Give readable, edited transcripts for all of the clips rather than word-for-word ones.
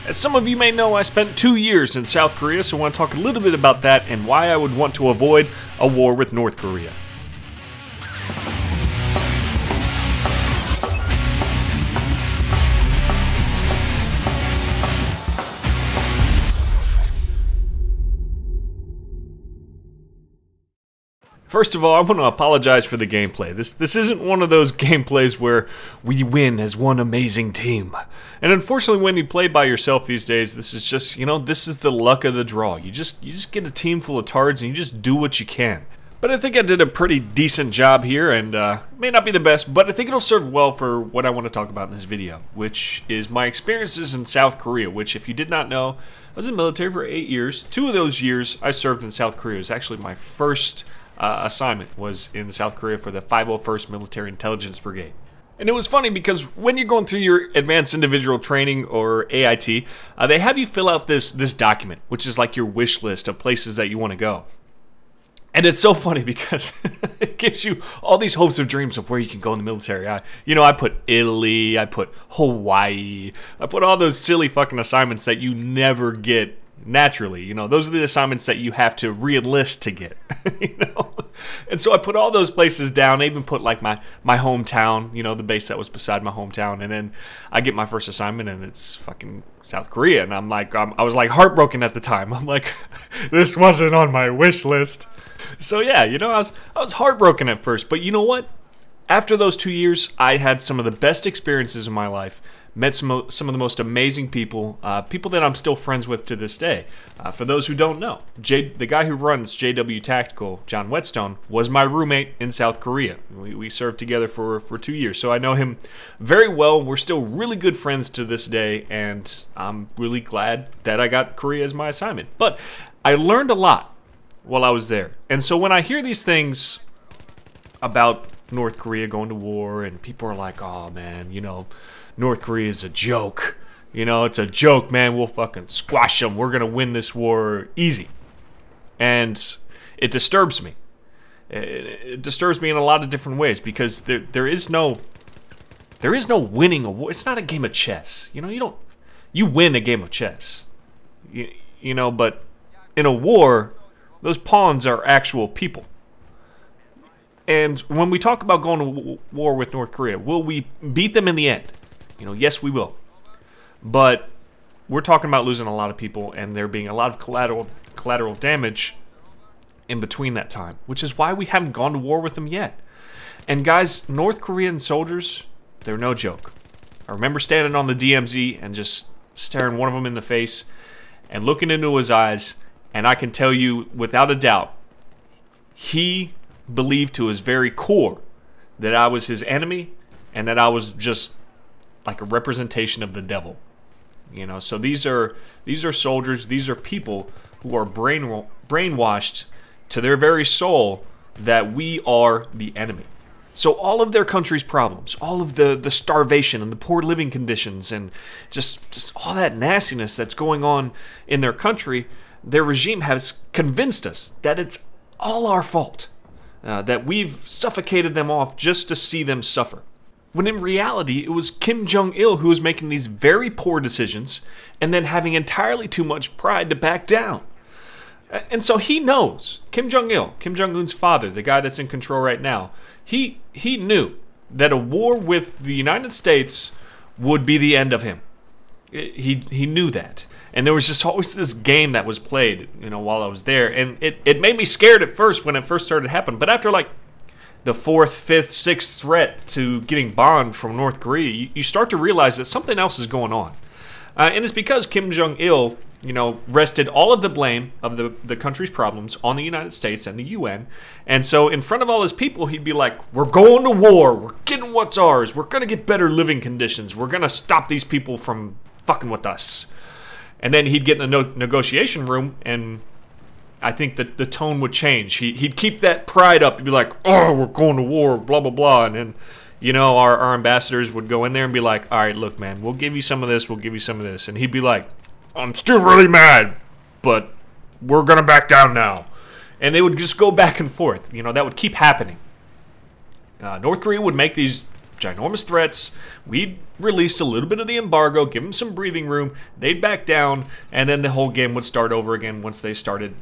As some of you may know, I spent 2 years in South Korea, so I want to talk a little bit about that and why I would want to avoid a war with North Korea. First of all, I want to apologize for the gameplay. This isn't one of those gameplays where we win as one amazing team. And unfortunately, when you play by yourself these days, this is just, this is the luck of the draw. You just get a team full of tards and you just do what you can. But I think I did a pretty decent job here, and may not be the best, but I think it'll serve well for what I want to talk about in this video, which is my experiences in South Korea, which, if you did not know, I was in the military for 8 years. 2 of those years I served in South Korea. It was actually my first assignment was in South Korea for the 501st Military Intelligence Brigade. And it was funny because when you're going through your Advanced Individual Training, or AIT, they have you fill out this document, which is like your wish list of places that you want to go. And it's so funny because it gives you all these hopes of dreams of where you can go in the military. I put Italy, I put Hawaii, I put all those silly fucking assignments that you never get naturally. Those are the assignments that you have to re-enlist to get. And so I put all those places down. I even put like my hometown, the base that was beside my hometown. And then I get my first assignment and it's fucking South Korea. And I'm like, I was like heartbroken at the time. I'm like, this wasn't on my wish list. So yeah, I was heartbroken at first. But you know what? After those 2 years, I had some of the best experiences in my life. Met some of the most amazing people, people that I'm still friends with to this day. For those who don't know, the guy who runs JW Tactical, John Whetstone, was my roommate in South Korea. We served together for 2 years, so I know him very well. We're still really good friends to this day, and I'm really glad that I got Korea as my assignment. But I learned a lot while I was there, and so when I hear these things about North Korea going to war, and people are like, oh man, North Korea is a joke. It's a joke, man. We'll fucking squash them. We're going to win this war easy. And it disturbs me. It disturbs me in a lot of different ways because there is no winning a war. It's not a game of chess. You win a game of chess. But in a war, those pawns are actual people. And when we talk about going to war with North Korea, will we beat them in the end? Yes, we will. But we're talking about losing a lot of people and there being a lot of collateral damage in between that time, which is why we haven't gone to war with them yet. And guys, North Korean soldiers, they're no joke. I remember standing on the DMZ and just staring one of them in the face and looking into his eyes, and I can tell you without a doubt, he believed to his very core that I was his enemy and that I was just like a representation of the devil. So these are soldiers, these are people who are brainwashed to their very soul that we are the enemy. So all of their country's problems, all of the starvation and the poor living conditions and just all that nastiness that's going on in their country, their regime has convinced us that it's all our fault. That we've suffocated them off just to see them suffer. When in reality, it was Kim Jong-il who was making these very poor decisions and then having entirely too much pride to back down. And so he knows, Kim Jong-il, Kim Jong-un's father, the guy that's in control right now, he knew that a war with the United States would be the end of him. He knew that. And there was just always this game that was played, while I was there. And it made me scared at first when it first started happening. But after like the 4th, 5th, 6th threat to getting bombed from North Korea, you start to realize that something else is going on. And it's because Kim Jong-il, rested all of the blame of the country's problems on the United States and the UN. And so in front of all his people, he'd be like, we're going to war. We're getting what's ours. We're going to get better living conditions. We're going to stop these people from fucking with us. And then he'd get in the negotiation room, and I think that the tone would change. He'd keep that pride up. He'd be like, oh, we're going to war, blah, blah, blah. And then, our ambassadors would go in there and be like, all right, look, man, we'll give you some of this, we'll give you some of this. And he'd be like, I'm still really mad, but we're going to back down now. And they would just go back and forth. That would keep happening. North Korea would make these ginormous threats. We'd released a little bit of the embargo, give them some breathing room, they'd back down, and then the whole game would start over again once they started,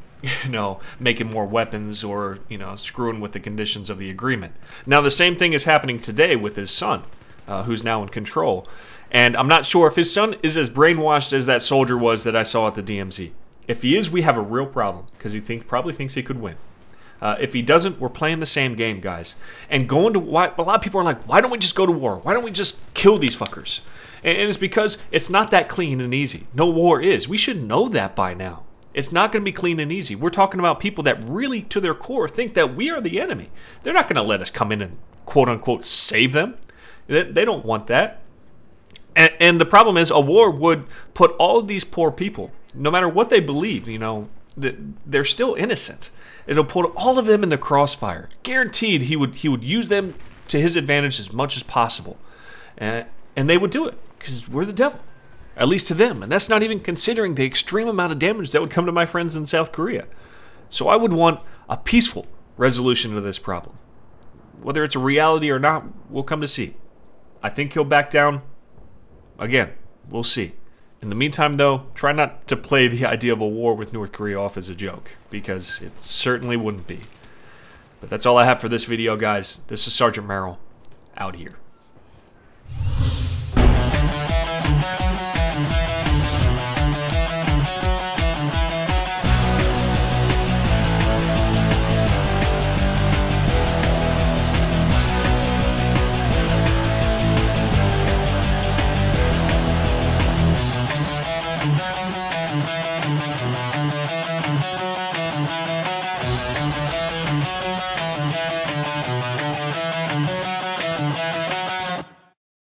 making more weapons or, screwing with the conditions of the agreement. Now, the same thing is happening today with his son, who's now in control. And I'm not sure if his son is as brainwashed as that soldier was that I saw at the DMZ. If he is, we have a real problem, because he probably thinks he could win. If he doesn't, we're playing the same game, guys. And a lot of people are like, why don't we just go to war? Why don't we just kill these fuckers? And it's because it's not that clean and easy. No war is. We should know that by now. It's not going to be clean and easy. We're talking about people that really, to their core, think that we are the enemy. They're not going to let us come in and, quote-unquote, save them. They don't want that. And the problem is, a war would put all of these poor people, no matter what they believe, they're still innocent. It'll put all of them in the crossfire. Guaranteed, he would use them to his advantage as much as possible, and they would do it because we're the devil, at least to them. And that's not even considering the extreme amount of damage that would come to my friends in South Korea. So I would want a peaceful resolution to this problem. Whether it's a reality or not, we'll come to see. I think he'll back down. Again, we'll see. In the meantime, though, try not to play the idea of a war with North Korea off as a joke, because it certainly wouldn't be. But that's all I have for this video, guys. This is Sergeant Merrill, out here.